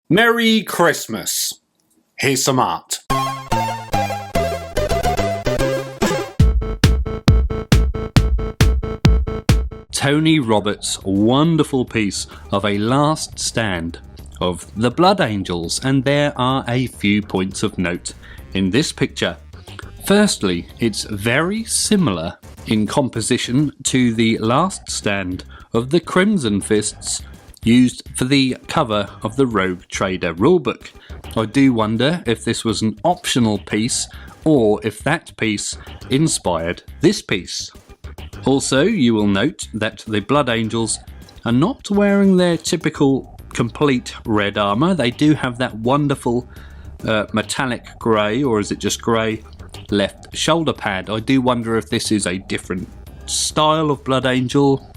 Merry Christmas! Here's some art. Tony Roberts' wonderful piece of a last stand of the Blood Angels, and there are a few points of note in this picture. Firstly, it's very similar in composition to the last stand of the Crimson Fists used for the cover of the Rogue Trader rulebook. I do wonder if this was an optional piece or if that piece inspired this piece. Also, you will note that the Blood Angels are not wearing their typical complete red armour. They do have that wonderful metallic grey, or is it just grey, left shoulder pad. I do wonder if this is a different style of Blood Angel,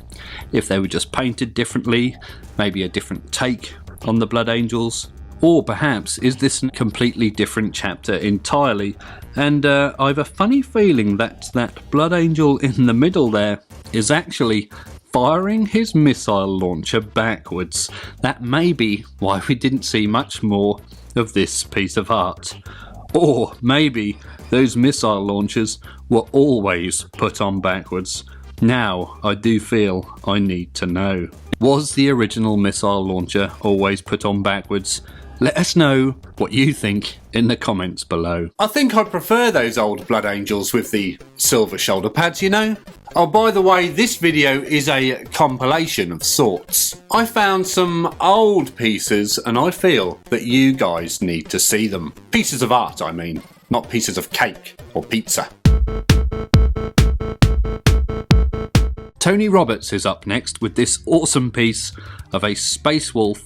if they were just painted differently, maybe a different take on the Blood Angels, or perhaps is this a completely different chapter entirely. And I have a funny feeling that that Blood Angel in the middle there is actually firing his missile launcher backwards. That may be why we didn't see much more of this piece of art. Or maybe those missile launchers were always put on backwards. Now I do feel I need to know. Was the original missile launcher always put on backwards? Let us know what you think in the comments below. I think I prefer those old Blood Angels with the silver shoulder pads, you know. Oh, by the way, this video is a compilation of sorts. I found some old pieces and I feel that you guys need to see them. Pieces of art, I mean, not pieces of cake or pizza. Tony Roberts is up next with this awesome piece of a space wolf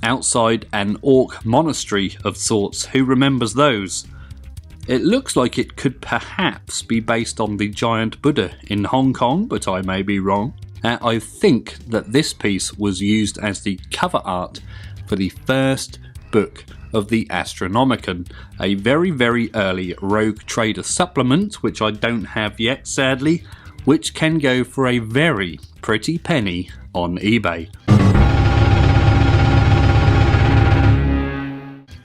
outside an orc monastery of sorts. Who remembers those? It looks like it could perhaps be based on the giant Buddha in Hong Kong, but I may be wrong. I think that this piece was used as the cover art for the first book of the Astronomicon, a very, very early Rogue Trader supplement, which I don't have yet, sadly, which can go for a very pretty penny on eBay.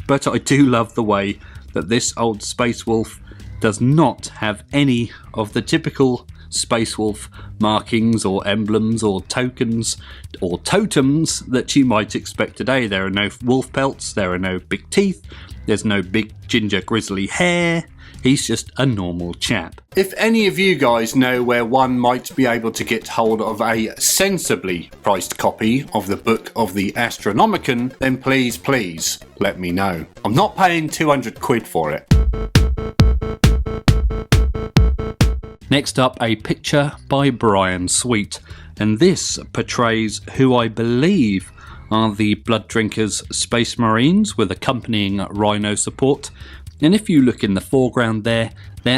But I do love the way that this old Space Wolf does not have any of the typical Space Wolf markings or emblems or tokens or totems that you might expect today. There are no wolf pelts, there are no big teeth, there's no big ginger grizzly hair. He's just a normal chap. If any of you guys know where one might be able to get hold of a sensibly priced copy of the Book of the Astronomicon, then please let me know. I'm not paying 200 quid for it. Next up, a picture by Brian Sweet, and this portrays who I believe are the Blood Drinkers Space Marines with accompanying Rhino support. And if you look in the foreground there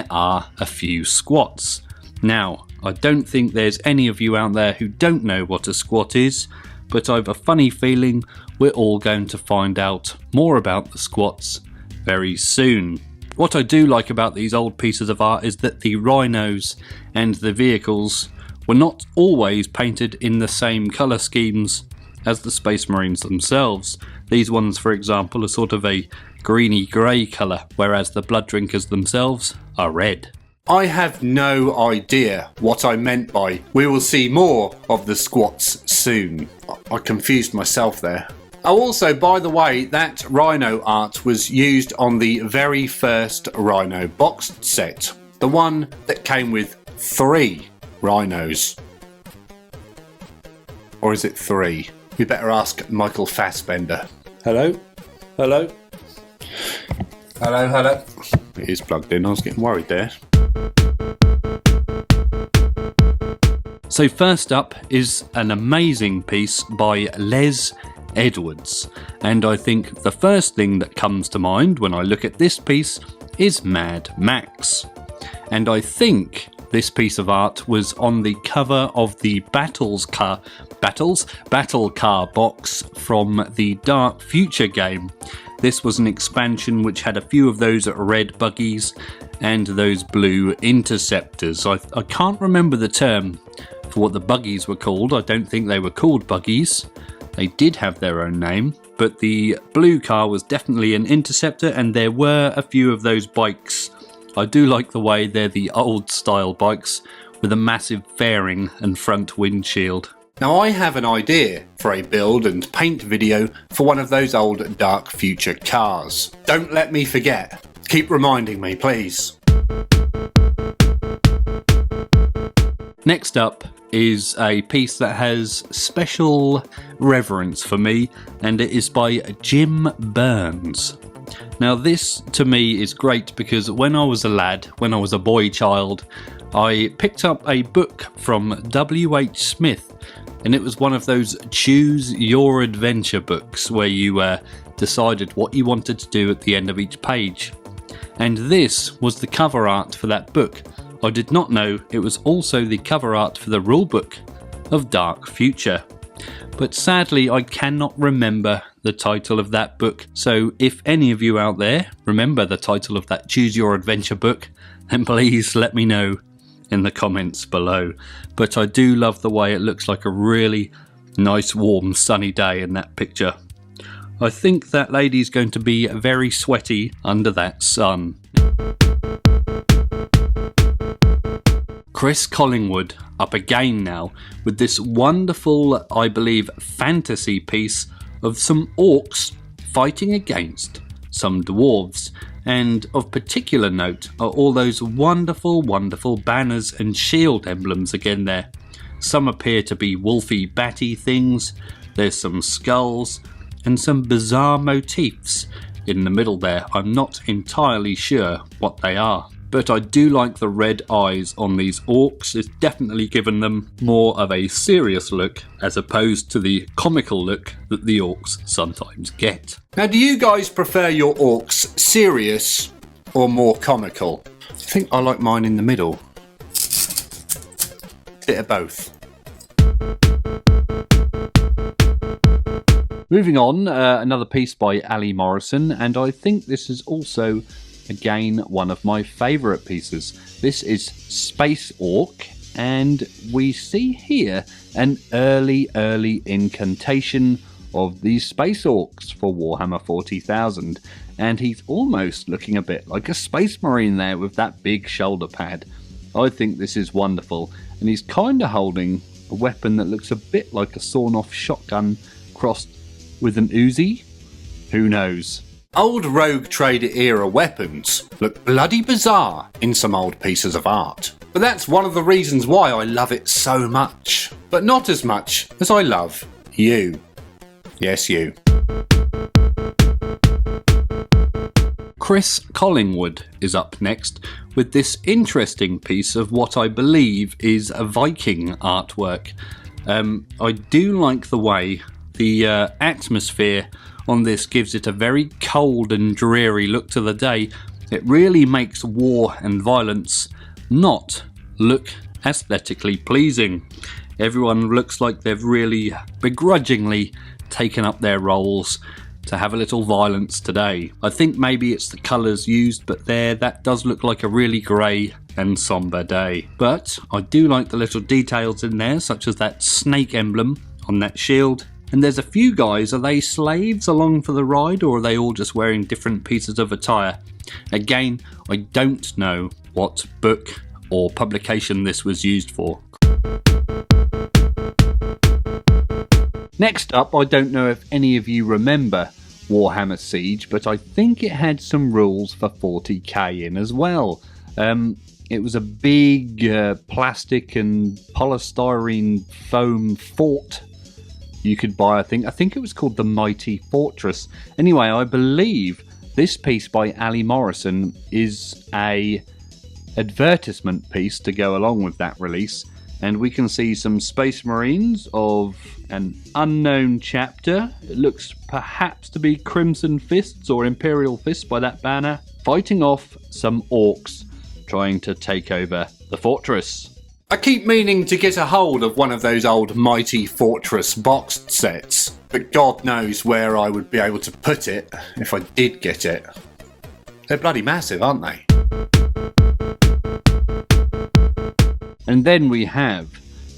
are a few squats. Now, I don't think there's any of you out there who don't know what a squat is, but I've a funny feeling we're all going to find out more about the squats very soon. What I do like about these old pieces of art is that the rhinos and the vehicles were not always painted in the same colour schemes as the Space Marines themselves. These ones, for example, are sort of a greeny grey colour, whereas the Blood Drinkers themselves are red. I have no idea what I meant by "we will see more of the squats soon." I confused myself there. Oh, also, by the way, that Rhino art was used on the very first Rhino boxed set, the one that came with 3 rhinos. Or is it 3? We better ask Michael Fassbender. Hello? Hello? Hello, hello. It is plugged in, I was getting worried there. So first up is an amazing piece by Les Edwards, and I think the first thing that comes to mind when I look at this piece is Mad Max. And I think this piece of art was on the cover of the Battle Car box from the Dark Future game. This was an expansion which had a few of those red buggies and those blue interceptors. I can't remember the term for what the buggies were called. I don't think they were called buggies. They did have their own name. but the blue car was definitely an interceptor, and there were a few of those bikes. I do like the way they're the old style bikes with a massive fairing and front windshield. Now I have an idea for a build and paint video for one of those old Dark Future cars. Don't let me forget. Keep reminding me, please. Next up is a piece that has special reverence for me, and it is by Jim Burns. Now this to me is great because when I was a lad, when I was a boy child, I picked up a book from W.H. Smith, and it was one of those choose your adventure books where you decided what you wanted to do at the end of each page. And this was the cover art for that book. I did not know it was also the cover art for the rulebook of Dark Future. But sadly I cannot remember the title of that book, so if any of you out there remember the title of that Choose Your Adventure book, then please let me know in the comments below. But I do love the way it looks like a really nice warm sunny day in that picture. I think that lady's going to be very sweaty under that sun. Chris Collingwood up again now with this wonderful, I believe, fantasy piece of some orcs fighting against some dwarves. And of particular note are all those wonderful, wonderful banners and shield emblems again there. Some appear to be wolfy batty things, there's some skulls and some bizarre motifs in the middle there. I'm not entirely sure what they are. But I do like the red eyes on these orcs. It's definitely given them more of a serious look as opposed to the comical look that the orcs sometimes get. Now, do you guys prefer your orcs serious or more comical? I think I like mine in the middle. Bit of both. Moving on, another piece by Aly Morrison, and I think this is also again one of my favourite pieces. This is Space Orc, and we see here an early incantation of these Space Orcs for Warhammer 40,000, and he's almost looking a bit like a Space Marine there with that big shoulder pad. I think this is wonderful, and he's kind of holding a weapon that looks a bit like a sawn-off shotgun crossed with an Uzi. Who knows? Old Rogue Trader era weapons look bloody bizarre in some old pieces of art. But that's one of the reasons why I love it so much. But not as much as I love you. Yes, you. Chris Collingwood is up next with this interesting piece of what I believe is a Viking artwork. I do like the way the atmosphere on this gives it a very cold and dreary look to the day. It really makes war and violence not look aesthetically pleasing. Everyone looks like they've really begrudgingly taken up their roles to have a little violence today. I think maybe it's the colours used, but that does look like a really grey and sombre day. But I do like the little details in there, such as that snake emblem on that shield. And there's a few guys, are they slaves along for the ride, or are they all just wearing different pieces of attire? Again, I don't know what book or publication this was used for. Next up, I don't know if any of you remember Warhammer Siege, but I think it had some rules for 40k in as well. It was a big plastic and polystyrene foam fort you could buy. I think it was called the Mighty Fortress. Anyway, I believe this piece by Aly Morrison is a advertisement piece to go along with that release, and we can see some Space Marines of an unknown chapter. It looks perhaps to be Crimson Fists or Imperial Fists by that banner, fighting off some Orcs trying to take over the fortress. I keep meaning to get a hold of one of those old Mighty Fortress boxed sets, but God knows where I would be able to put it if I did get it. They're bloody massive, aren't they? And then we have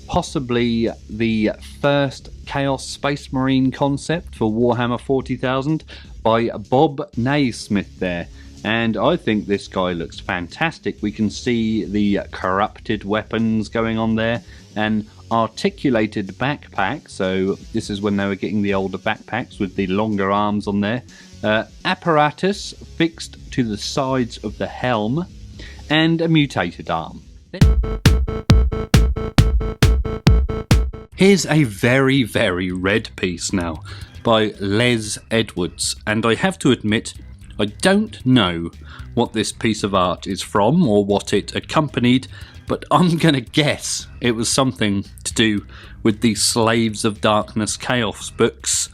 possibly the first Chaos Space Marine concept for Warhammer 40,000 by Bob Naismith there. And I think this guy looks fantastic. We can see the corrupted weapons going on there, and articulated backpack. So this is when they were getting the older backpacks with the longer arms on there. Apparatus fixed to the sides of the helm, and a mutated arm. Here's a very, very red piece now by Les Edwards, and I have to admit, I don't know what this piece of art is from or what it accompanied, but I'm going to guess it was something to do with the Slaves of Darkness Chaos books.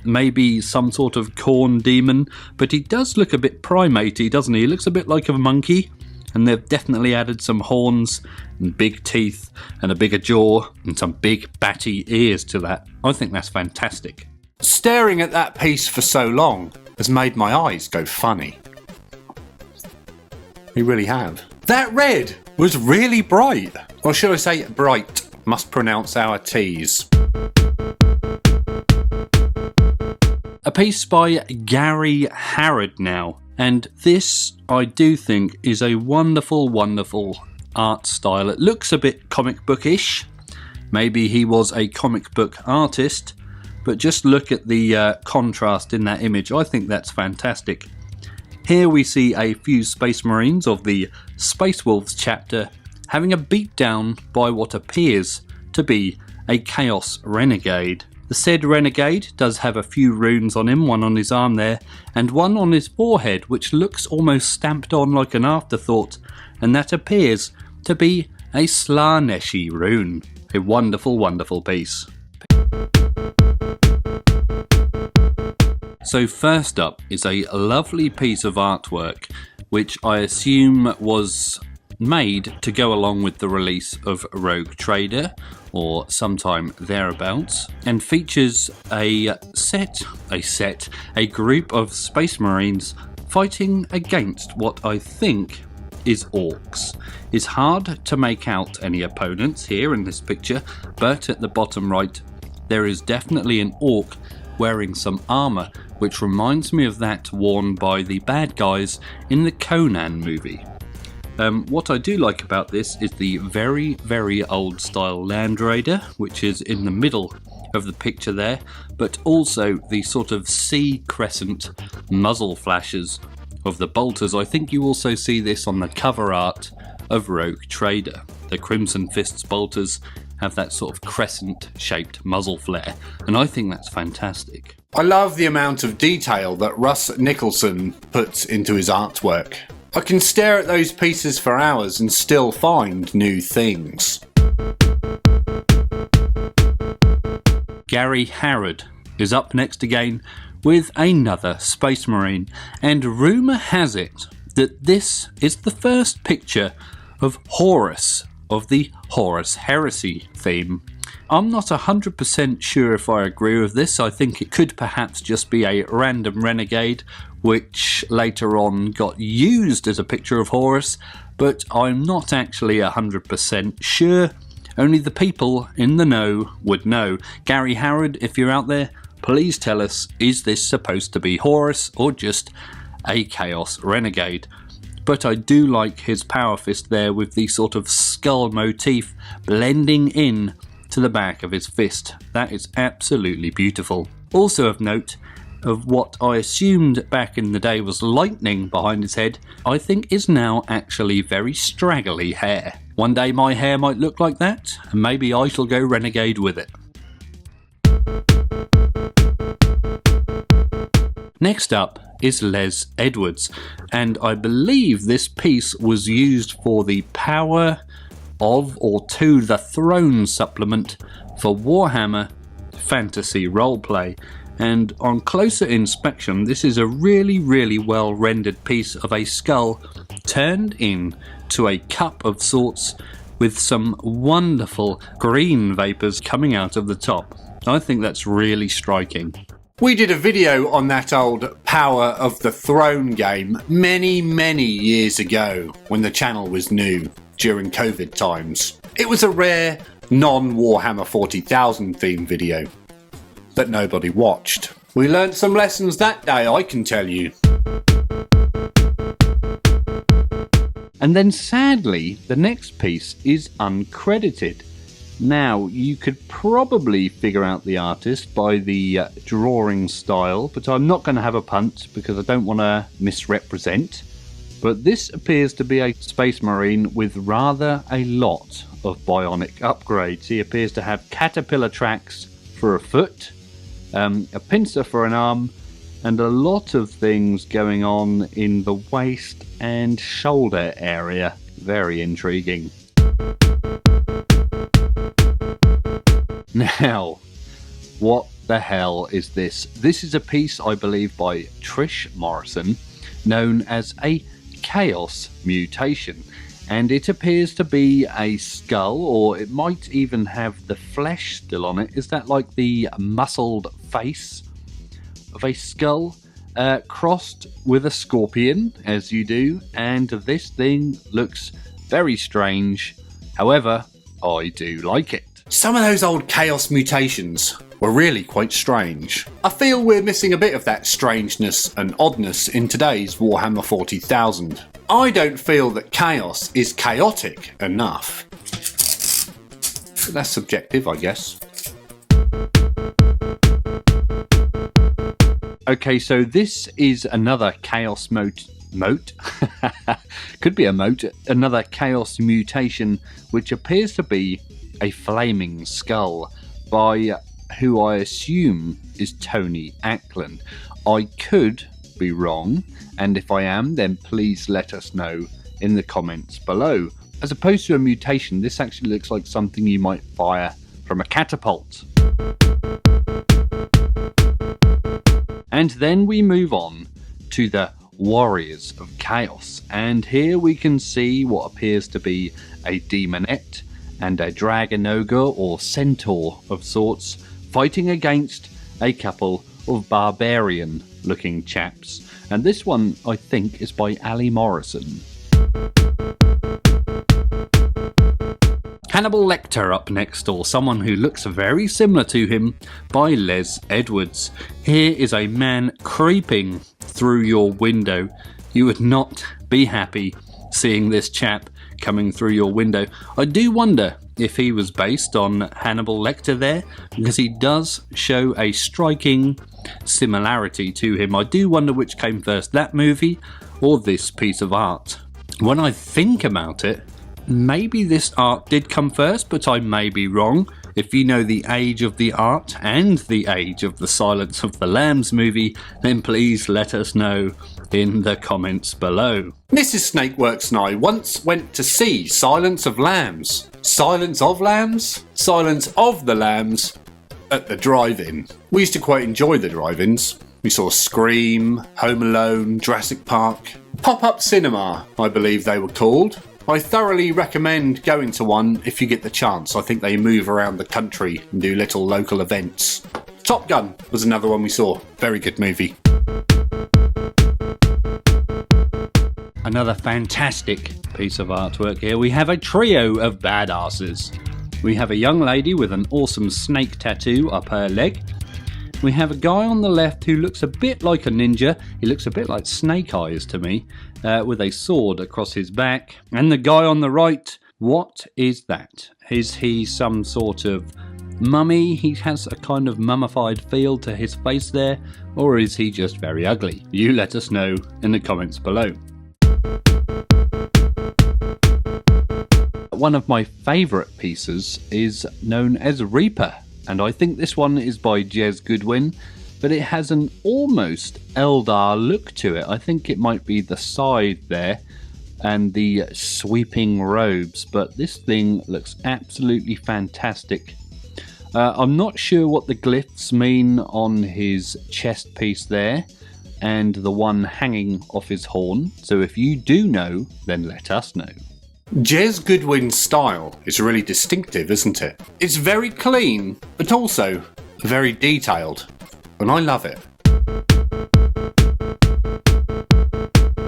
Maybe some sort of corn demon, but he does look a bit primatey, doesn't he? He looks a bit like a monkey, and they've definitely added some horns and big teeth and a bigger jaw and some big batty ears to that. I think that's fantastic. Staring at that piece for so long has made my eyes go funny. We really have. That red was really bright. Or should I say bright? Must pronounce our T's. A piece by Gary Harrod now. And this, I do think, is a wonderful, wonderful art style. It looks a bit comic bookish. Maybe he was a comic book artist. But just look at the contrast in that image. I think that's fantastic. Here we see a few Space Marines of the Space Wolves chapter having a beatdown by what appears to be a Chaos Renegade. The said Renegade does have a few runes on him, one on his arm there, and one on his forehead, which looks almost stamped on like an afterthought, and that appears to be a Slaneshi rune. A wonderful, wonderful piece. So first up is a lovely piece of artwork which I assume was made to go along with the release of Rogue Trader or sometime thereabouts, and features a group of Space Marines fighting against what I think is Orcs. It's hard to make out any opponents here in this picture, but at the bottom right there is definitely an Orc wearing some armour, which reminds me of that worn by the bad guys in the Conan movie. What I do like about this is the very, very old style Land Raider, which is in the middle of the picture there, but also the sort of C crescent muzzle flashes of the bolters. I think you also see this on the cover art of Rogue Trader. The Crimson Fists bolters have that sort of crescent shaped muzzle flare, and I think that's fantastic. I love the amount of detail that Russ Nicholson puts into his artwork. I can stare at those pieces for hours and still find new things. Gary Harrod is up next again with another Space Marine, and rumour has it that this is the first picture of Horus, of the Horus Heresy theme. I'm not 100% sure if I agree with this. I think it could perhaps just be a random renegade which later on got used as a picture of Horus, but I'm not actually 100% sure. Only the people in the know would know. Gary Harrod, if you're out there, please tell us, is this supposed to be Horus or just a Chaos Renegade? But I do like his power fist there with the sort of skull motif blending in to the back of his fist. That is absolutely beautiful. Also of note, of what I assumed back in the day was lightning behind his head, I think is now actually very straggly hair. One day my hair might look like that, and maybe I shall go renegade with it. Next up is Les Edwards, and I believe this piece was used for the Power of or to the Throne supplement for Warhammer Fantasy roleplay. And on closer inspection, this is a really, really well rendered piece of a skull turned into a cup of sorts with some wonderful green vapours coming out of the top. I think that's really striking. We did a video on that old Power of the Throne game many, many years ago when the channel was new during COVID times. It was a rare non-Warhammer 40,000 theme video that nobody watched. We learnt some lessons that day, I can tell you. And then sadly, the next piece is uncredited. Now, you could probably figure out the artist by the drawing style, but I'm not going to have a punt because I don't want to misrepresent. But this appears to be a Space Marine with rather a lot of bionic upgrades. He appears to have caterpillar tracks for a foot, a pincer for an arm, and a lot of things going on in the waist and shoulder area. Very intriguing. Now, what the hell is this? This is a piece, I believe, by Trish Morrison, known as a Chaos Mutation. And it appears to be a skull, or it might even have the flesh still on it. Is that like the muscled face of a skull? Crossed with a scorpion, as you do. And this thing looks very strange. However, I do like it. Some of those old Chaos Mutations were really quite strange. I feel we're missing a bit of that strangeness and oddness in today's Warhammer 40,000. I don't feel that Chaos is chaotic enough. But that's subjective, I guess. Okay, so this is another Chaos mote? Could be a mote. Another Chaos Mutation, which appears to be a flaming skull by who I assume is Tony Ackland. I could be wrong, and if I am, then please let us know in the comments below. As opposed to a mutation, this actually looks like something you might fire from a catapult. And then we move on to the Warriors of Chaos, and here we can see what appears to be a demonette and a dragon ogre or centaur of sorts fighting against a couple of barbarian looking chaps. And this one, I think, is by Aly Morrison. Hannibal Lecter up next, or someone who looks very similar to him, by Les Edwards. Here is a man creeping through your window. You would not be happy seeing this chap coming through your window. I do wonder if he was based on Hannibal Lecter there, because he does show a striking similarity to him. I do wonder which came first, that movie or this piece of art. When I think about it, maybe this art did come first, but I may be wrong. If you know the age of the art and the age of the Silence of the Lambs movie, then please let us know in the comments below. Mrs. Snakeworks and I once went to see Silence of Lambs. Silence of Lambs? Silence of the Lambs at the drive-in. We used to quite enjoy the drive-ins. We saw Scream, Home Alone, Jurassic Park. Pop-up cinema, I believe they were called. I thoroughly recommend going to one if you get the chance. I think they move around the country and do little local events. Top Gun was another one we saw. Very good movie. Another fantastic piece of artwork here. We have a trio of badasses. We have a young lady with an awesome snake tattoo up her leg. We have a guy on the left who looks a bit like a ninja. He looks a bit like Snake Eyes to me, with a sword across his back. And the guy on the right, what is that? Is he some sort of mummy? He has a kind of mummified feel to his face there, or is he just very ugly? You let us know in the comments below. One of my favourite pieces is known as Reaper, and I think this one is by Jes Goodwin, but it has an almost Eldar look to it. I think it might be the side there and the sweeping robes, but this thing looks absolutely fantastic. I'm not sure what the glyphs mean on his chest piece there and the one hanging off his horn, so if you do know, then let us know. Jes Goodwin's style is really distinctive, isn't it? It's very clean, but also very detailed, and I love it.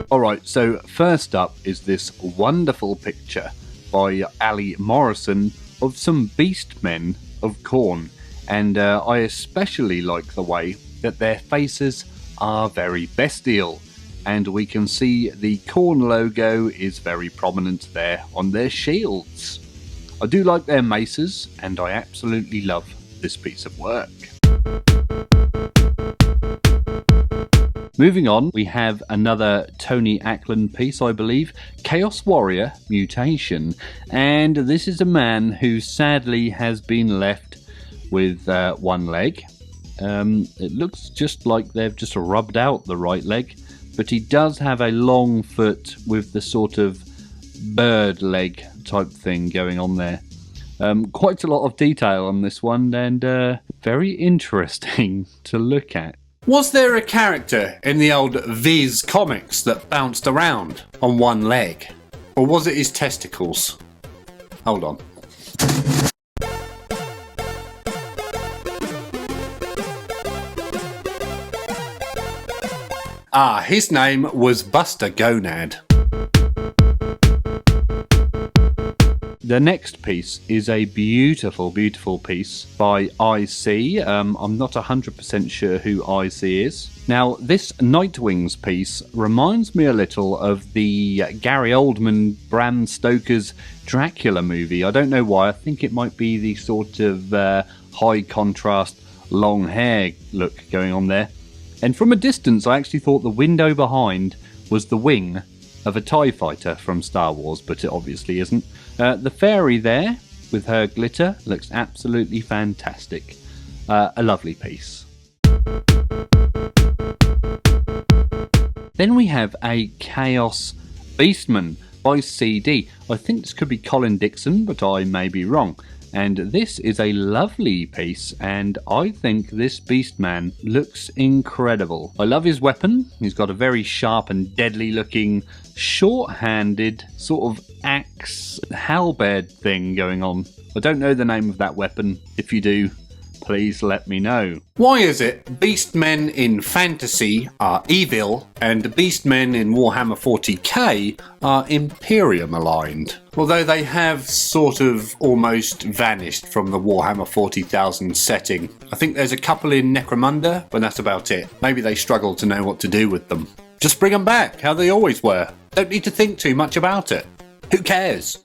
Alright, so first up is this wonderful picture by Aly Morrison of some beastmen of Khorne, and I especially like the way that their faces are very bestial, and we can see the Khorne logo is very prominent there on their shields. I do like their maces, and I absolutely love this piece of work. Moving on, we have another Tony Ackland piece, I believe, Chaos Warrior Mutation, and this is a man who sadly has been left with one leg. It looks just like they've just rubbed out the right leg, but he does have a long foot with the sort of bird leg type thing going on there. Quite a lot of detail on this one, and very interesting to look at. Was there a character in the old Viz comics that bounced around on one leg? Or was it his testicles? Hold on. His name was Buster Gonad. The next piece is a beautiful, beautiful piece by IC. I'm not 100% sure who IC is. Now, this Nightwings piece reminds me a little of the Gary Oldman, Bram Stoker's Dracula movie. I don't know why. I think it might be the sort of high contrast, long hair look going on there. And from a distance, I actually thought the window behind was the wing of a TIE fighter from Star Wars, but it obviously isn't. The fairy there, with her glitter, looks absolutely fantastic. A lovely piece. Then we have a Chaos Beastman by CD. I think this could be Colin Dixon, but I may be wrong. And this is a lovely piece, and I think this Beastman looks incredible. I love his weapon. He's got a very sharp and deadly looking, short-handed sort of axe halberd thing going on. I don't know the name of that weapon. If you do, please let me know. Why is it Beastmen in Fantasy are evil and Beastmen in Warhammer 40k are Imperium aligned? Although they have sort of almost vanished from the Warhammer 40,000 setting. I think there's a couple in Necromunda, but that's about it. Maybe they struggle to know what to do with them. Just bring them back, how they always were. Don't need to think too much about it. Who cares?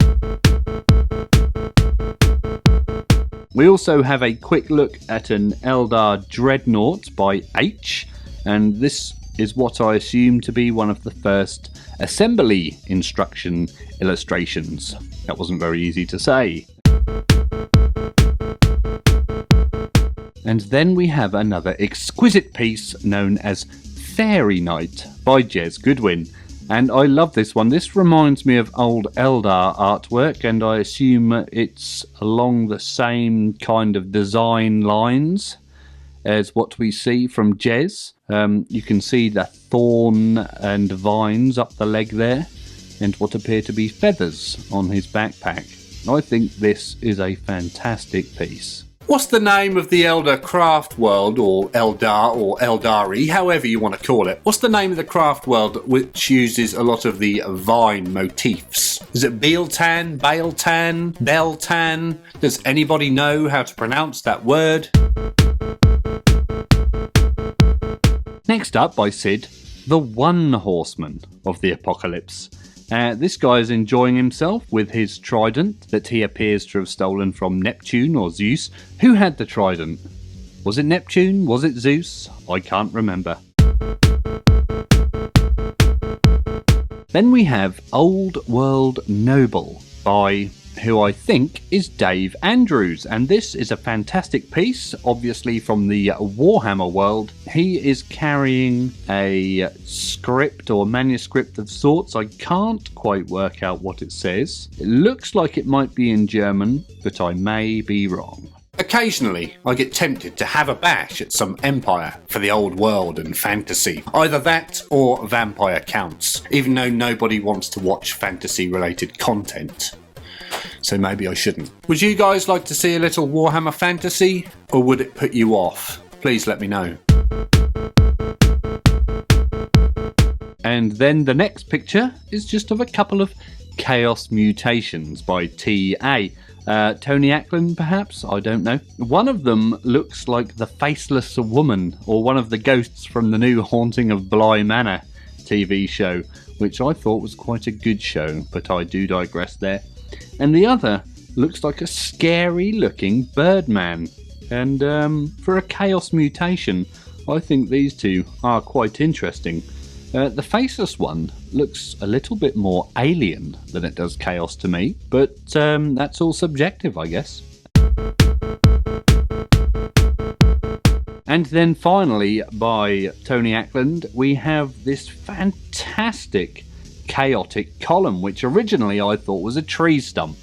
We also have a quick look at an Eldar Dreadnought by H, and this is what I assume to be one of the first assembly instruction illustrations. That wasn't very easy to say. And then we have another exquisite piece known as Fairy Night by Jes Goodwin. And I love this one. This reminds me of old Eldar artwork, and I assume it's along the same kind of design lines as what we see from Jes. You can see the thorn and vines up the leg there, and what appear to be feathers on his backpack. I think this is a fantastic piece. What's the name of the Elder craft world, or Eldar, or Eldari, however you want to call it? What's the name of the craft world which uses a lot of the vine motifs? Is it Bealtan, Bailtan, Beltan? Does anybody know how to pronounce that word? Next up by Sid, the One Horseman of the Apocalypse. This guy is enjoying himself with his trident that he appears to have stolen from Neptune or Zeus. Who had the trident? Was it Neptune? Was it Zeus? I can't remember. Then we have Old World Noble by who I think is Dave Andrews, and this is a fantastic piece, obviously from the Warhammer world. He is carrying a script or manuscript of sorts. I can't quite work out what it says. It looks like it might be in German, but I may be wrong. Occasionally, I get tempted to have a bash at some Empire for the old world and fantasy. Either that or Vampire counts, even though nobody wants to watch fantasy-related content. So maybe I shouldn't. Would you guys like to see a little Warhammer Fantasy, or would it put you off? Please let me know. And then the next picture is just of a couple of Chaos Mutations by TA. Tony Ackland, perhaps? I don't know. One of them looks like the Faceless Woman, or one of the ghosts from the new Haunting of Bly Manor TV show, which I thought was quite a good show, but I do digress there. And the other looks like a scary-looking Birdman. And for a Chaos mutation, I think these two are quite interesting. The Faceless one looks a little bit more alien than it does Chaos to me, but that's all subjective, I guess. And then finally, by Tony Ackland, we have this fantastic chaotic column, which originally I thought was a tree stump.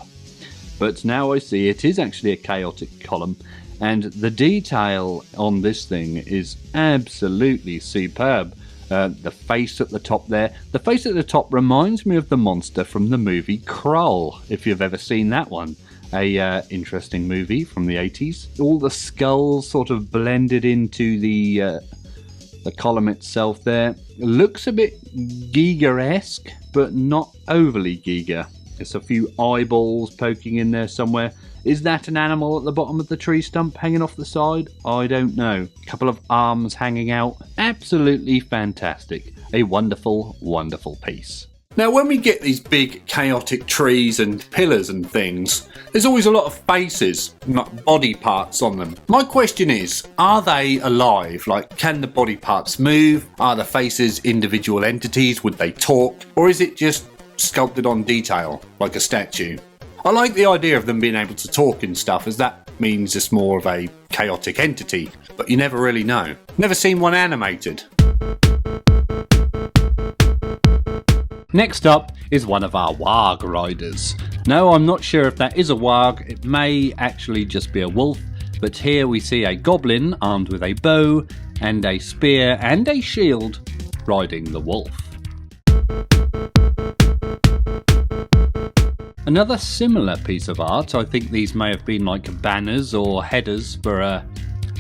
But now I see it is actually a chaotic column, and the detail on this thing is absolutely superb. The face at the top there. The face at the top reminds me of the monster from the movie Krull, if you've ever seen that one. A interesting movie from the 80s. All the skulls sort of blended into the column itself there. It looks a bit Giga-esque, but not overly Giga. There's a few eyeballs poking in there somewhere. Is that an animal at the bottom of the tree stump hanging off the side? I don't know. A couple of arms hanging out. Absolutely fantastic. A wonderful, wonderful piece. Now, when we get these big chaotic trees and pillars and things, there's always a lot of faces, not body parts on them. My question is, are they alive? Like, can the body parts move? Are the faces individual entities? Would they talk? Or is it just sculpted on detail, like a statue? I like the idea of them being able to talk and stuff, as that means it's more of a chaotic entity, but you never really know. Never seen one animated. Next up is one of our Warg riders. No, I'm not sure if that is a Warg, it may actually just be a wolf, but here we see a goblin armed with a bow and a spear and a shield riding the wolf. Another similar piece of art, I think these may have been like banners or headers for a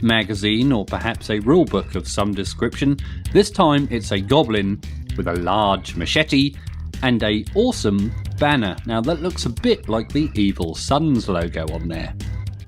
magazine or perhaps a rulebook of some description. This time it's a goblin with a large machete and a awesome banner. Now that looks a bit like the Evil Sun's logo on there.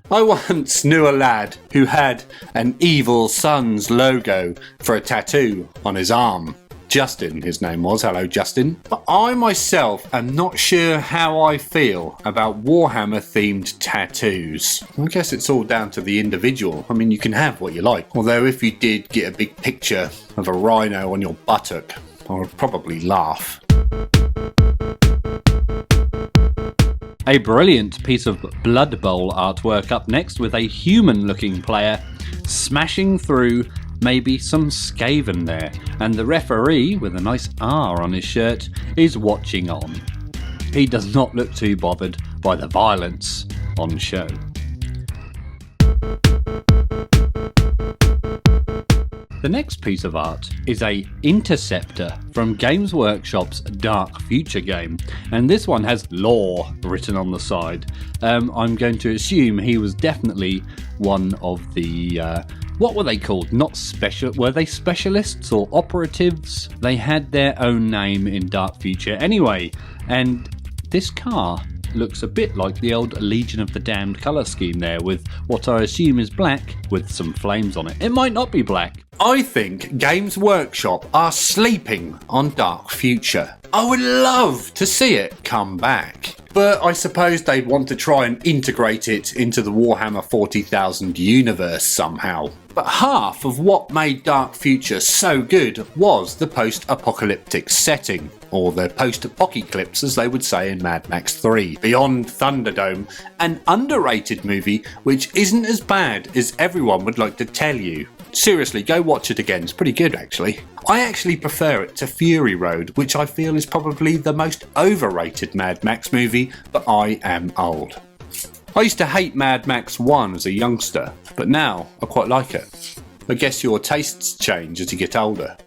I once knew a lad who had an Evil Sun's logo for a tattoo on his arm. Justin, his name was. Hello, Justin. But I myself am not sure how I feel about Warhammer-themed tattoos. I guess it's all down to the individual. I mean, you can have what you like. Although if you did get a big picture of a rhino on your buttock, I would probably laugh. A brilliant piece of Blood Bowl artwork up next, with a human-looking player smashing through maybe some Skaven there, and the referee, with a nice R on his shirt, is watching on. He does not look too bothered by the violence on show. The next piece of art is a Interceptor from Games Workshop's Dark Future game, and this one has Law written on the side. I'm going to assume he was definitely one of the what were they called? Not special. Were they specialists or operatives? They had their own name in Dark Future anyway. And this car looks a bit like the old Legion of the Damned colour scheme there, with what I assume is black with some flames on it. It might not be black. I think Games Workshop are sleeping on Dark Future. I would love to see it come back. But I suppose they'd want to try and integrate it into the Warhammer 40,000 universe somehow. But half of what made Dark Future so good was the post-apocalyptic setting, or the post-apocalypse as they would say in Mad Max 3. Beyond Thunderdome, an underrated movie which isn't as bad as everyone would like to tell you. Seriously, go watch it again, it's pretty good actually. I actually prefer it to Fury Road, which I feel is probably the most overrated Mad Max movie, but I am old. I used to hate Mad Max 1 as a youngster, but now I quite like it. I guess your tastes change as you get older.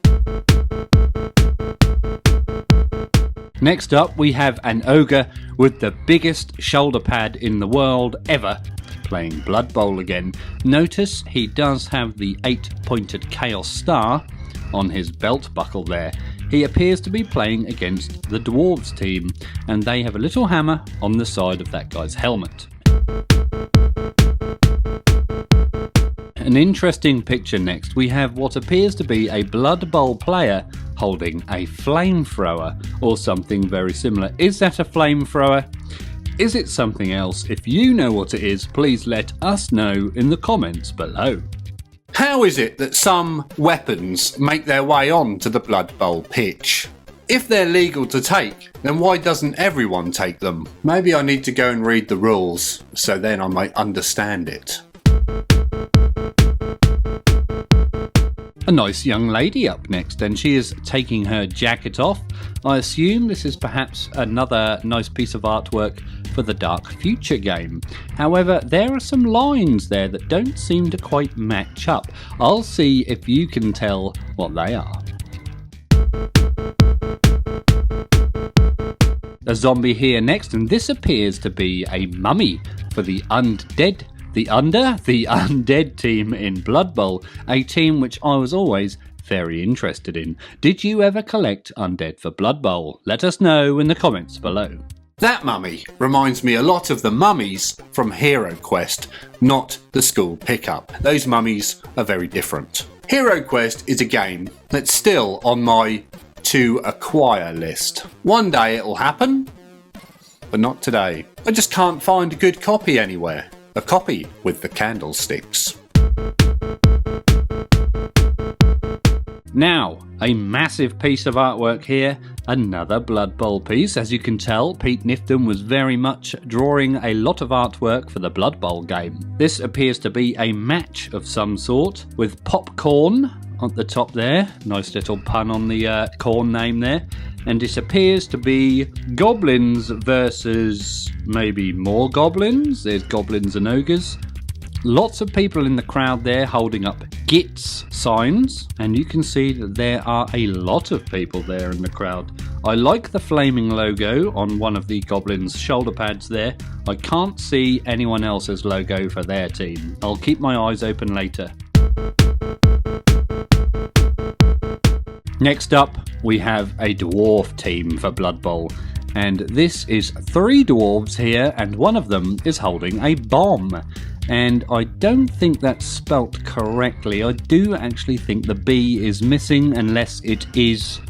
Next up, we have an ogre with the biggest shoulder pad in the world ever, playing Blood Bowl again. Notice he does have the 8-pointed Chaos Star on his belt buckle there. He appears to be playing against the Dwarves team, and they have a little hammer on the side of that guy's helmet. An interesting picture next. We have what appears to be a Blood Bowl player holding a flamethrower or something very similar. Is that a flamethrower? Is it something else? If you know what it is, please let us know in the comments below. How is it that some weapons make their way on to the Blood Bowl pitch? If they're legal to take, then why doesn't everyone take them? Maybe I need to go and read the rules, so then I might understand it. A nice young lady up next, and she is taking her jacket off. I assume this is perhaps another nice piece of artwork for the Dark Future game. However, there are some lines there that don't seem to quite match up. I'll see if you can tell what they are. A zombie here next, and this appears to be a mummy for the undead team in Blood Bowl, a team which I was always very interested in. Did you ever collect undead for Blood Bowl? Let us know in the comments below. That mummy reminds me a lot of the mummies from Hero Quest, not the school pickup. Those mummies are very different. Hero Quest is a game that's still on my to acquire list. One day it'll happen, but not today. I just can't find a good copy anywhere. A copy with the candlesticks. Now, a massive piece of artwork here, another Blood Bowl piece. As you can tell, Pete Knifton was very much drawing a lot of artwork for the Blood Bowl game. This appears to be a match of some sort, with popcorn at the top there. Nice little pun on the corn name there. And it appears to be goblins versus maybe more goblins. There's goblins and ogres. Lots of people in the crowd there holding up GITS signs, and you can see that there are a lot of people there in the crowd. I like the flaming logo on one of the goblins' shoulder pads there. I can't see anyone else's logo for their team. I'll keep my eyes open later. Next up, we have a dwarf team for Blood Bowl, and this is 3 dwarves here, and one of them is holding a bomb. And I don't think that's spelt correctly. I do actually think the B is missing, unless it is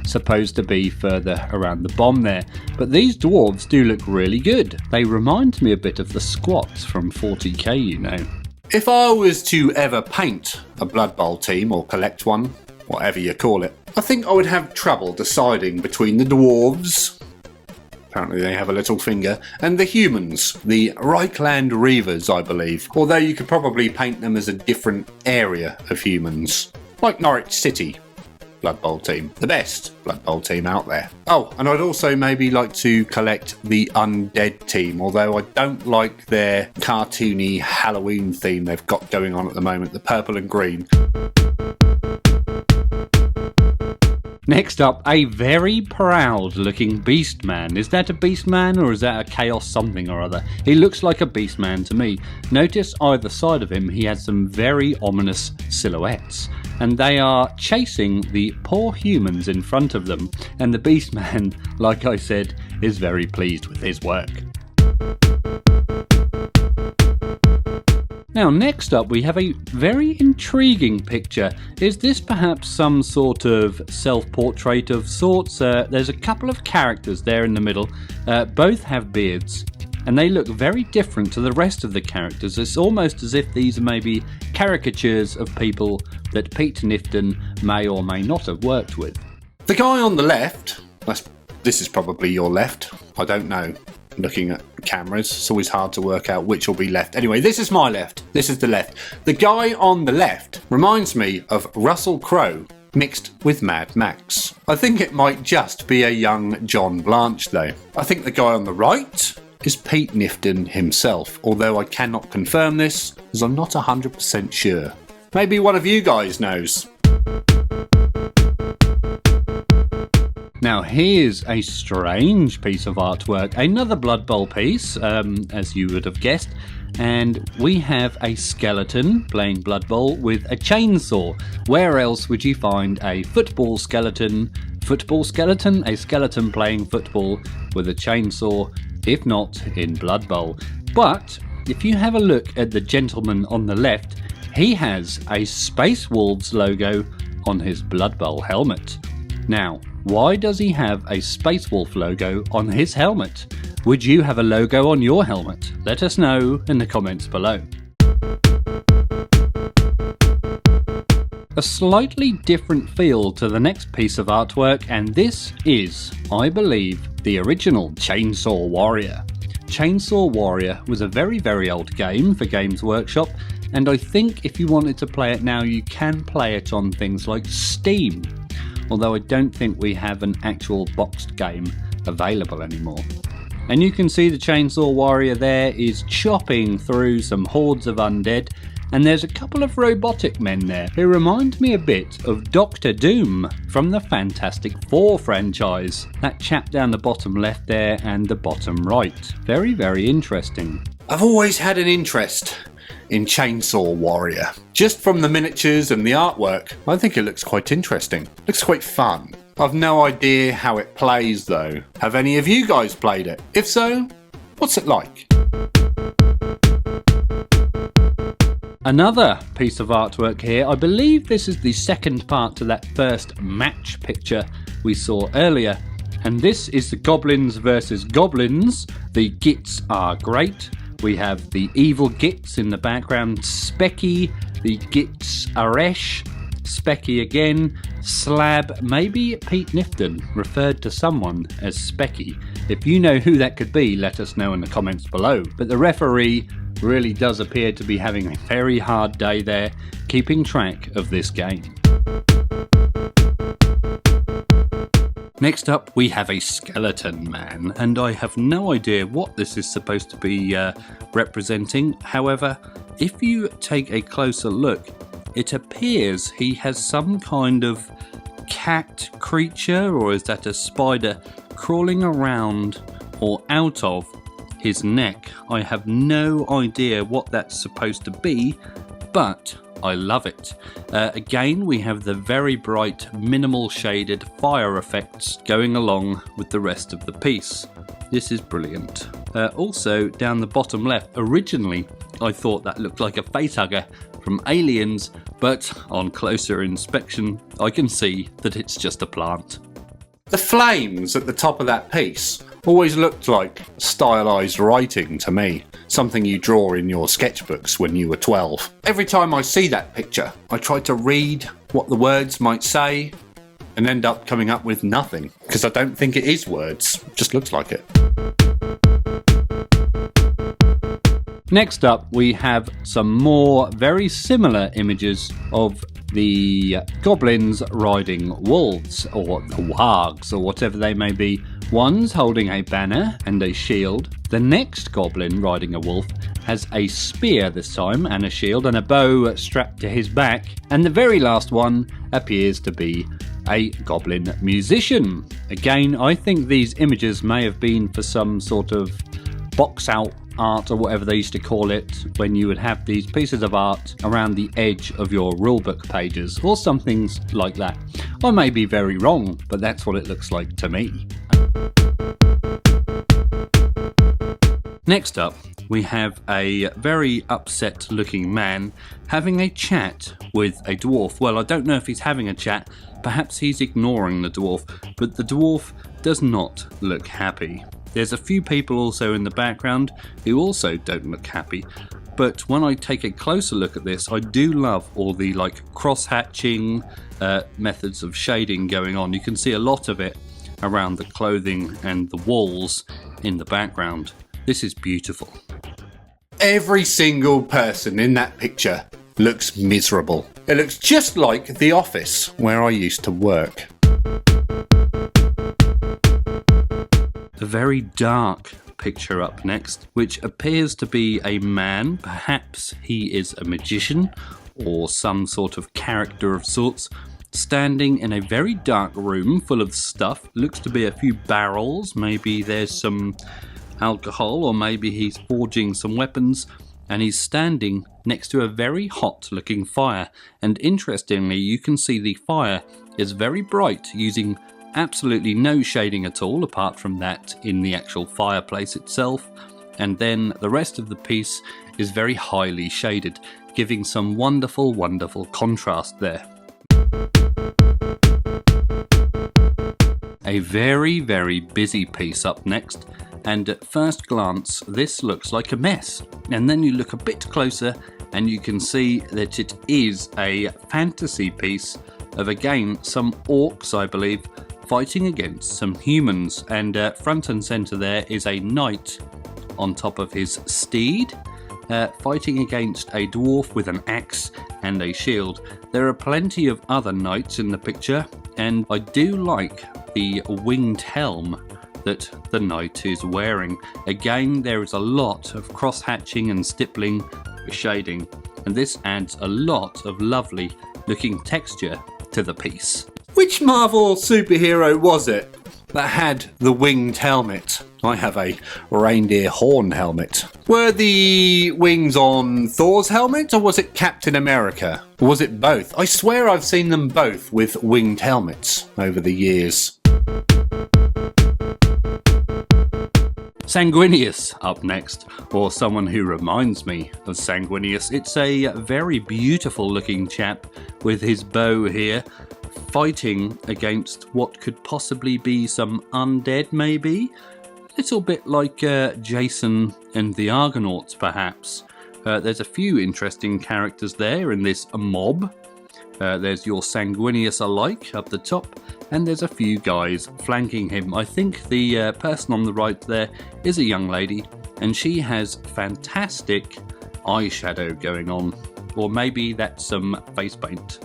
supposed to be further around the bomb there. But these dwarves do look really good. They remind me a bit of the squats from 40k, you know. If I was to ever paint a Blood Bowl team or collect one, whatever you call it, I think I would have trouble deciding between the dwarves, apparently they have a little finger, and the humans, the Reichland Reavers, I believe. Although you could probably paint them as a different area of humans. Like Norwich City Blood Bowl team, the best Blood Bowl team out there. Oh, and I'd also maybe like to collect the Undead team, although I don't like their cartoony Halloween theme they've got going on at the moment, the purple and green. Next up, a very proud looking beast man. Is that a beast man or is that a chaos something or other? He looks like a beast man to me. Notice either side of him he has some very ominous silhouettes, and they are chasing the poor humans in front of them, and the beast man, like I said, is very pleased with his work. Now, next up, we have a very intriguing picture. Is this perhaps some sort of self-portrait of sorts? There's a couple of characters there in the middle. Both have beards, and they look very different to the rest of the characters. It's almost as if these are maybe caricatures of people that Pete Knifton may or may not have worked with. The guy on the left, this is probably your left, I don't know. Looking at cameras, it's always hard to work out which will be left. Anyway, this is my left. This is the left. The guy on the left reminds me of Russell Crowe mixed with Mad Max. I think it might just be a young John Blanche though. I think the guy on the right is Pete Knifton himself, although I cannot confirm this as I'm not 100% sure. Maybe one of you guys knows. Now here's a strange piece of artwork, another Blood Bowl piece, as you would have guessed, and we have a skeleton playing Blood Bowl with a chainsaw. Where else would you find a football skeleton, a skeleton playing football with a chainsaw, if not in Blood Bowl? But if you have a look at the gentleman on the left, he has a Space Wolves logo on his Blood Bowl helmet. Now, why does he have a Space Wolf logo on his helmet? Would you have a logo on your helmet? Let us know in the comments below. A slightly different feel to the next piece of artwork, and this is, I believe, the original Chainsaw Warrior. Chainsaw Warrior was a very, very old game for Games Workshop, and I think if you wanted to play it now, you can play it on things like Steam, although I don't think we have an actual boxed game available anymore. And you can see the Chainsaw Warrior there is chopping through some hordes of undead, and there's a couple of robotic men there who remind me a bit of Doctor Doom from the Fantastic Four franchise. That chap down the bottom left there and the bottom right. Very, very interesting. I've always had an interest in Chainsaw Warrior. Just from the miniatures and the artwork, I think it looks quite interesting. Looks quite fun. I've no idea how it plays though. Have any of you guys played it? If so, what's it like? Another piece of artwork here. I believe this is the second part to that first match picture we saw earlier. And this is the Goblins versus Goblins. The Gits are great. We have the evil Gits in the background, Specky, the Gits Aresh, Specky again, Slab, maybe Pete Knifton referred to someone as Specky. If you know who that could be, let us know in the comments below. But the referee really does appear to be having a very hard day there, keeping track of this game. Next up, we have a skeleton man, and I have no idea what this is supposed to be representing. However, if you take a closer look, it appears he has some kind of cat creature, or is that a spider, crawling around or out of his neck. I have no idea what that's supposed to be, but I love it. Again, we have the very bright, minimal shaded fire effects going along with the rest of the piece. This is brilliant. Also, down the bottom left, originally I thought that looked like a facehugger from Aliens, but on closer inspection, I can see that it's just a plant. The flames at the top of that piece always looked like stylised writing to me, something you draw in your sketchbooks when you were 12. Every time I see that picture, I try to read what the words might say and end up coming up with nothing, because I don't think it is words, it just looks like it. Next up, we have some more very similar images of the goblins riding wolves, or the wargs, or whatever they may be. One's holding a banner and a shield. The next goblin riding a wolf has a spear this time, and a shield, and a bow strapped to his back. And the very last one appears to be a goblin musician. Again, I think these images may have been for some sort of box out art, or whatever they used to call it, when you would have these pieces of art around the edge of your rulebook pages, or some things like that. I may be very wrong, but that's what it looks like to me. Next up, we have a very upset looking man having a chat with a dwarf. Well, I don't know if he's having a chat, perhaps he's ignoring the dwarf, but the dwarf does not look happy. There's a few people also in the background who also don't look happy, but when I take a closer look at this, I do love all the cross-hatching methods of shading going on. You can see a lot of it around the clothing and the walls in the background. This is beautiful. Every single person in that picture looks miserable. It looks just like the office where I used to work. A very dark picture up next, which appears to be a man. Perhaps he is a magician or some sort of character of sorts, standing in a very dark room full of stuff. Looks to be a few barrels, maybe there's some alcohol, or maybe he's forging some weapons, and he's standing next to a very hot looking fire. And interestingly, you can see the fire is very bright, using absolutely no shading at all apart from that in the actual fireplace itself. and then the rest of the piece is very highly shaded, giving some wonderful, wonderful contrast there. A very, very busy piece up next, and at first glance this looks like a mess, and then you look a bit closer and you can see that it is a fantasy piece of, again, some orcs, I believe, fighting against some humans, and front and centre there is a knight on top of his steed, fighting against a dwarf with an axe and a shield. There are plenty of other knights in the picture, and I do like the winged helm that the knight is wearing. Again, there is a lot of cross-hatching and stippling shading, and this adds a lot of lovely looking texture to the piece. Which Marvel superhero was it that had the winged helmet? I have a reindeer horn helmet. Were the wings on Thor's helmet, or was it Captain America? Or was it both? I swear I've seen them both with winged helmets over the years. Sanguinius up next, or someone who reminds me of Sanguinius. It's a very beautiful looking chap with his bow here, fighting against what could possibly be some undead, maybe? Little bit like Jason and the Argonauts, perhaps. There's a few interesting characters there in this mob. There's your Sanguinius alike up the top, and there's a few guys flanking him. I think the person on the right there is a young lady, and she has fantastic eyeshadow going on, or maybe that's some face paint.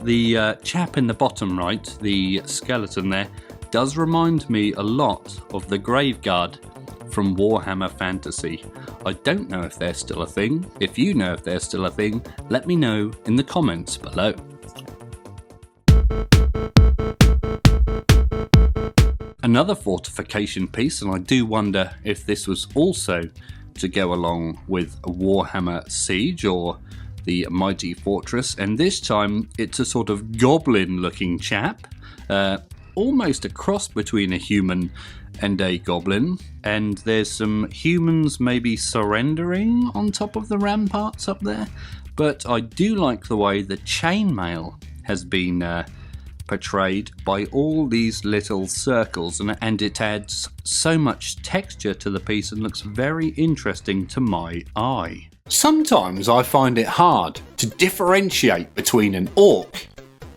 The chap in the bottom right, the skeleton there, does remind me a lot of the Graveguard from Warhammer Fantasy. I don't know if they're still a thing. If you know if they're still a thing, let me know in the comments below. Another fortification piece, and I do wonder if this was also to go along with a Warhammer Siege or the Mighty Fortress, and this time it's a sort of goblin looking chap, almost a cross between a human and a goblin, and there's some humans maybe surrendering on top of the ramparts up there, but I do like the way the chainmail has been portrayed by all these little circles, and it adds so much texture to the piece and looks very interesting to my eye. Sometimes I find it hard to differentiate between an orc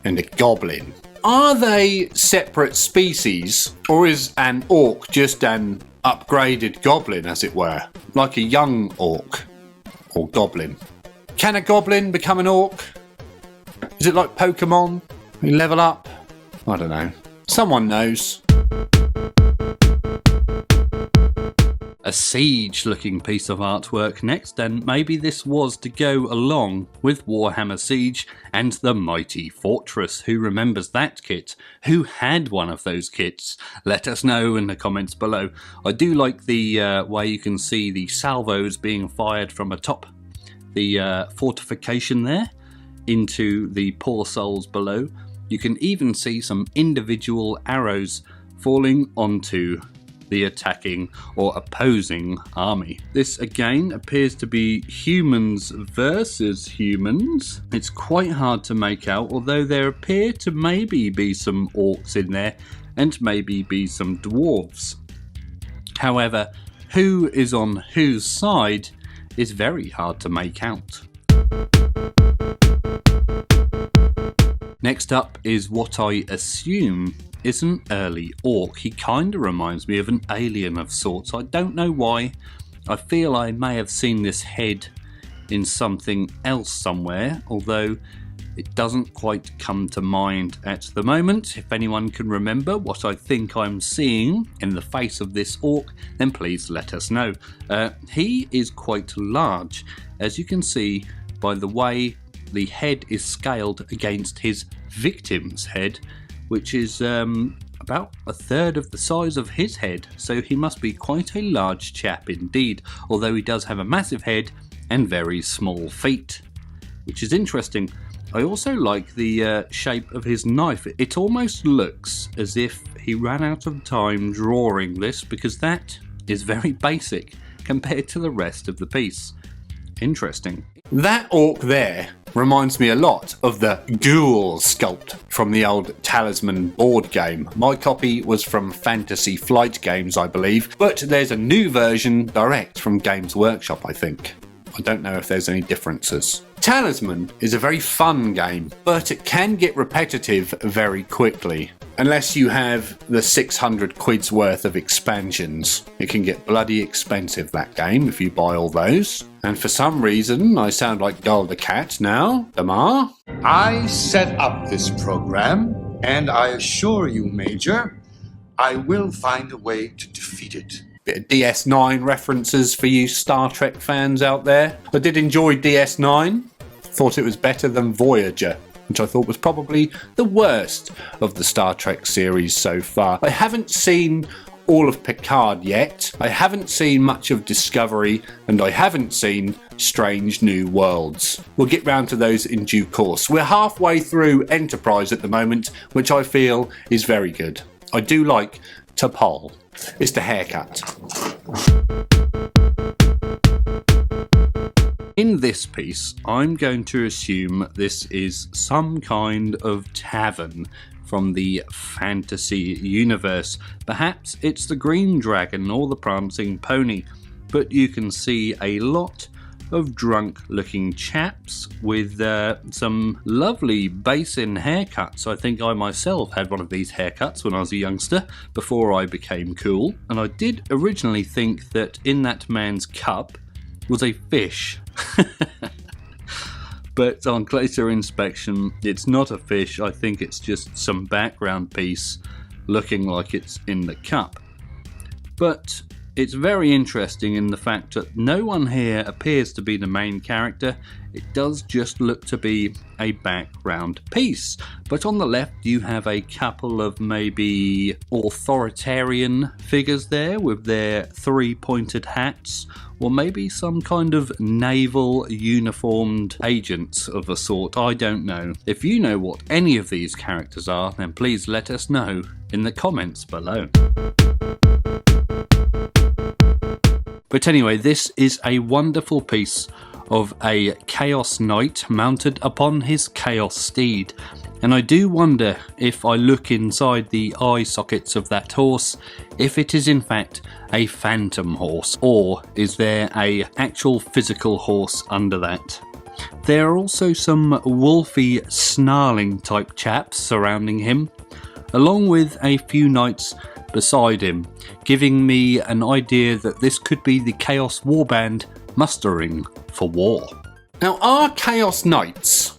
and a goblin. Are they separate species, or is an orc just an upgraded goblin, as it were? Like a young orc or goblin. Can a goblin become an orc? Is it like Pokemon? You level up? I don't know. Someone knows. A siege looking piece of artwork next, and maybe this was to go along with Warhammer Siege and the Mighty Fortress. Who remembers that kit? Who had one of those kits? Let us know in the comments below. I do like the way you can see the salvos being fired from atop the fortification there into the poor souls below. You can even see some individual arrows falling onto the attacking or opposing army. This again appears to be humans versus humans. It's quite hard to make out, although there appear to maybe be some orcs in there and maybe be some dwarves. However, who is on whose side is very hard to make out. Next up is what I assume is an early orc. He kind of reminds me of an alien of sorts. I don't know why. I feel I may have seen this head in something else somewhere, although it doesn't quite come to mind at the moment. If anyone can remember what I think I'm seeing in the face of this orc, then please let us know. He is quite large, as you can see by the way the head is scaled against his victim's head, which is about a third of the size of his head, so he must be quite a large chap indeed, although he does have a massive head and very small feet, which is interesting. I also like the shape of his knife. It almost looks as if he ran out of time drawing this, because that is very basic. compared to the rest of the piece. Interesting. That orc there reminds me a lot of the ghoul sculpt from the old Talisman board game. My copy was from Fantasy Flight Games, I believe, but there's a new version direct from Games Workshop, I think. I don't know if there's any differences. Talisman is a very fun game, but it can get repetitive very quickly. Unless you have the 600 quid's worth of expansions. It can get bloody expensive, that game, if you buy all those. And for some reason, I sound like Gull the Cat now. Damar? I set up this program, and I assure you, Major, I will find a way to defeat it. Bit of DS9 references for you Star Trek fans out there. I did enjoy DS9. Thought it was better than Voyager, which I thought was probably the worst of the Star Trek series so far. I haven't seen all of Picard yet, I haven't seen much of Discovery, and I haven't seen Strange New Worlds. We'll get round to those in due course. We're halfway through Enterprise at the moment, which I feel is very good. I do like T'Pol. It's the haircut. In this piece, I'm going to assume this is some kind of tavern from the fantasy universe. Perhaps it's the Green Dragon or the Prancing Pony, but you can see a lot of drunk looking chaps with some lovely basin haircuts. I think I myself had one of these haircuts when I was a youngster before I became cool, and I did originally think that in that man's cup was a fish. But on closer inspection, it's not a fish. I think it's just some background piece looking like it's in the cup. But it's very interesting in the fact that no one here appears to be the main character. It does just look to be a background piece. But on the left you have a couple of maybe authoritarian figures there with their three pointed hats, or maybe some kind of naval uniformed agents of a sort. I don't know. If you know what any of these characters are, then please let us know in the comments below. But anyway, this is a wonderful piece of a Chaos Knight mounted upon his Chaos Steed. And I do wonder, if I look inside the eye sockets of that horse, if it is in fact a phantom horse, or is there a actual physical horse under that. There are also some wolfy snarling type chaps surrounding him, along with a few knights beside him, giving me an idea that this could be the Chaos Warband mustering for war. Now, are Chaos Knights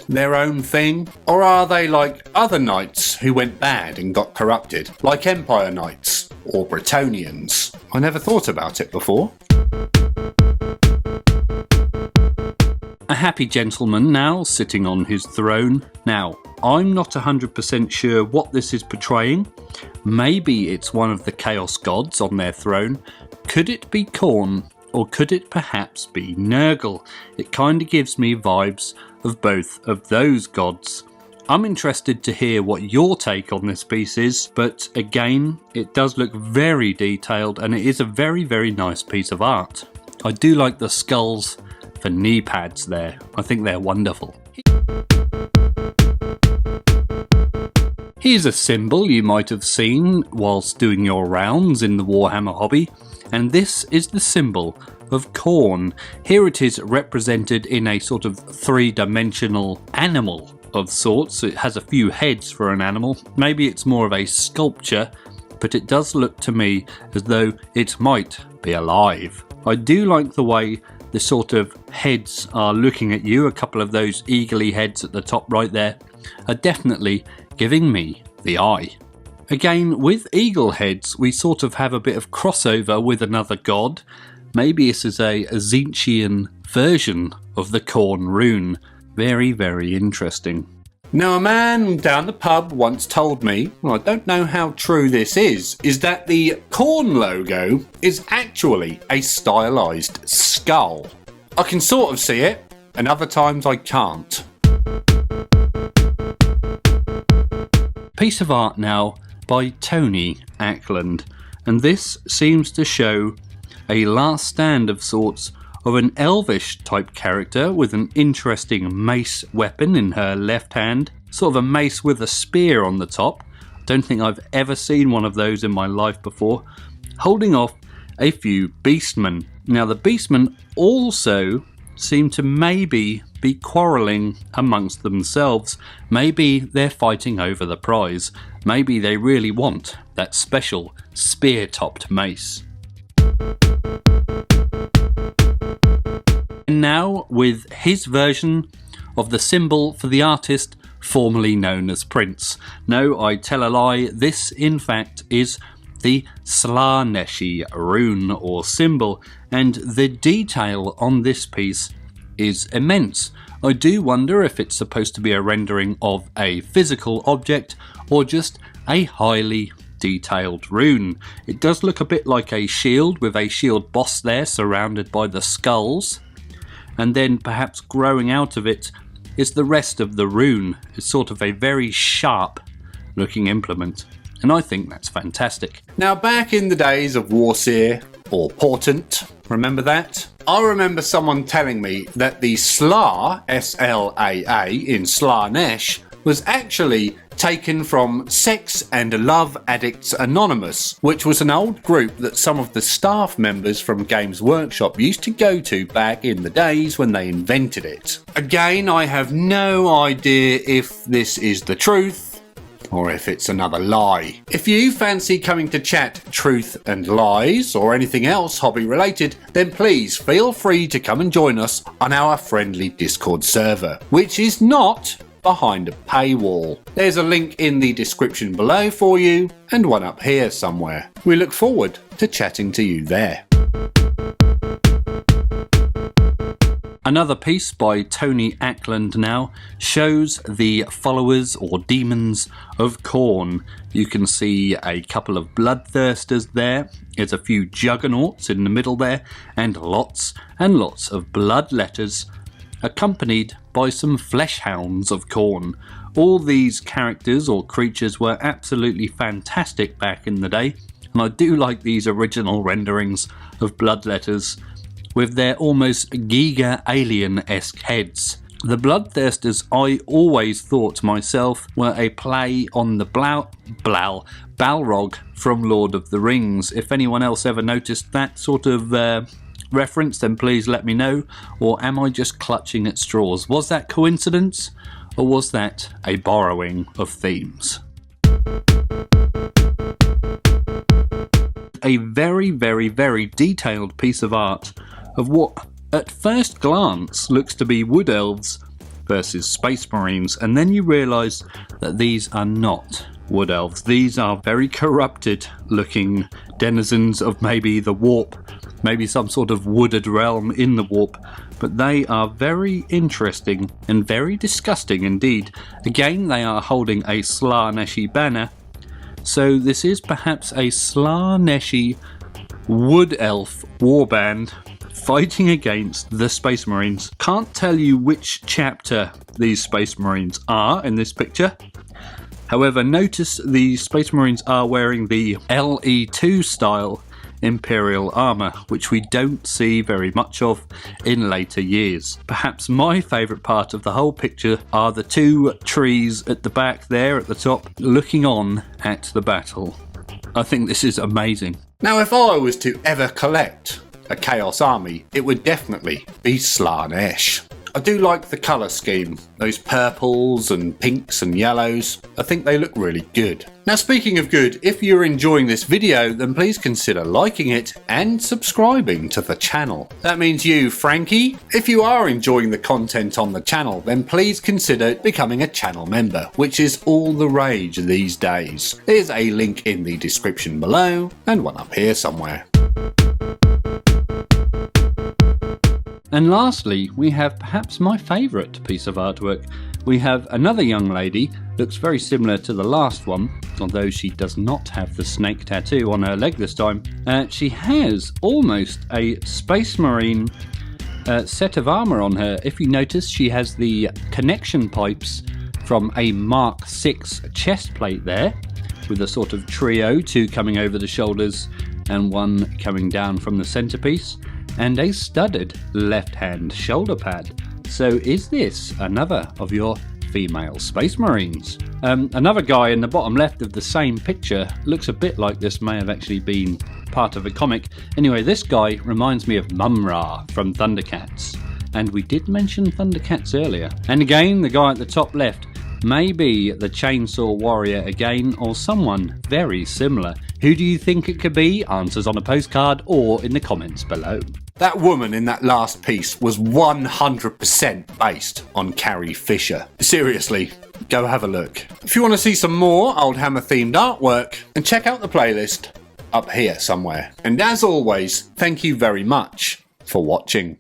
their own thing, or are they like other knights who went bad and got corrupted, like Empire Knights or Bretonnians? I never thought about it before. A happy gentleman now sitting on his throne. Now, I'm not 100% sure what this is portraying. Maybe it's one of the Chaos Gods on their throne. Could it be Khorne, or could it perhaps be Nurgle? It kind of gives me vibes of both of those gods. I'm interested to hear what your take on this piece is, but again, it does look very detailed and it is a very, very nice piece of art. I do like the skulls for knee pads there. I think they're wonderful. Here's a symbol you might have seen whilst doing your rounds in the Warhammer hobby, and this is the symbol of Khorne. Here it is represented in a sort of three-dimensional animal of sorts. It has a few heads for an animal. Maybe it's more of a sculpture, but it does look to me as though it might be alive. I do like the way the sort of heads are looking at you. A couple of those eagerly heads at the top right there are definitely giving me the eye. Again, with eagle heads, we sort of have a bit of crossover with another god. Maybe this is a Tzeentchian version of the Khorne rune. Very, very interesting. Now, a man down the pub once told me, well, I don't know how true this is that the Khorne logo is actually a stylised skull. I can sort of see it, and other times I can't. Piece of art now by Tony Ackland, and this seems to show a last stand of sorts of an elvish type character with an interesting mace weapon in her left hand, sort of a mace with a spear on the top. Don't think I've ever seen one of those in my life before, holding off a few beastmen. Now the beastmen also seem to maybe be quarrelling amongst themselves. Maybe they're fighting over the prize. Maybe they really want that special spear-topped mace. And now with his version of the symbol for the artist formerly known as Prince. No, I tell a lie, this in fact is the Slaneshi rune or symbol, and the detail on this piece is immense. I do wonder if it's supposed to be a rendering of a physical object or just a highly detailed rune. It does look a bit like a shield with a shield boss there surrounded by the skulls, and then perhaps growing out of it is the rest of the rune. It's sort of a very sharp looking implement, and I think that's fantastic. Now, back in the days of Warseer or Portent, remember that? I remember someone telling me that the Slaa, S-L-A-A, in Slaanesh was actually taken from Sex and Love Addicts Anonymous, which was an old group that some of the staff members from Games Workshop used to go to back in the days when they invented it. Again, I have no idea if this is the truth or if it's another lie. If you fancy coming to chat truth and lies or anything else hobby related, then please feel free to come and join us on our friendly Discord server, which is not behind a paywall. There's a link in the description below for you and one up here somewhere. We look forward to chatting to you there. Another piece by Tony Ackland now shows the followers or demons of Khorne. You can see a couple of bloodthirsters there. There's a few juggernauts in the middle there, and lots of blood letters, accompanied by some fleshhounds of Khorne. All these characters or creatures were absolutely fantastic back in the day, and I do like these original renderings of bloodletters with their almost Giga Alien-esque heads. The bloodthirsters I always thought myself were a play on the Balrog from Lord of the Rings. If anyone else ever noticed that sort of reference, then please let me know, or am I just clutching at straws? Was that coincidence, or was that a borrowing of themes? A very, very, very detailed piece of art of what at first glance looks to be wood elves versus space marines, and then you realise that these are not wood elves. These are very corrupted looking denizens of maybe the warp, maybe some sort of wooded realm in the warp, but they are very interesting and very disgusting indeed. Again, they are holding a Slaaneshi banner, so this is perhaps a Slaaneshi wood elf warband fighting against the Space Marines. Can't tell you which chapter these Space Marines are in this picture. However, notice the Space Marines are wearing the LE2 style Imperial armour, which we don't see very much of in later years. Perhaps my favourite part of the whole picture are the two trees at the back there at the top, looking on at the battle. I think this is amazing. Now, if I was to ever collect a Chaos Army, it would definitely be Slaanesh. I do like the colour scheme, those purples and pinks and yellows. I think they look really good. Now, speaking of good, if you're enjoying this video, then please consider liking it and subscribing to the channel. That means you, Frankie. If you are enjoying the content on the channel, then please consider becoming a channel member, which is all the rage these days. There's a link in the description below and one up here somewhere. And lastly, we have perhaps my favourite piece of artwork. We have another young lady, looks very similar to the last one, although she does not have the snake tattoo on her leg this time. She has almost a Space Marine set of armour on her. If you notice, she has the connection pipes from a Mark VI chest plate there, with a sort of trio, two coming over the shoulders, and one coming down from the centerpiece, and a studded left-hand shoulder pad. So is this another of your female Space Marines? Another guy in the bottom left of the same picture looks a bit like this may have actually been part of a comic. Anyway, this guy reminds me of Mum-Ra from Thundercats, and we did mention Thundercats earlier. And again, the guy at the top left may be the Chainsaw Warrior again, or someone very similar. Who do you think it could be? Answers on a postcard or in the comments below. That woman in that last piece was 100% based on Carrie Fisher. Seriously, go have a look. If you want to see some more Oldhammer themed artwork, then check out the playlist up here somewhere. And as always, thank you very much for watching.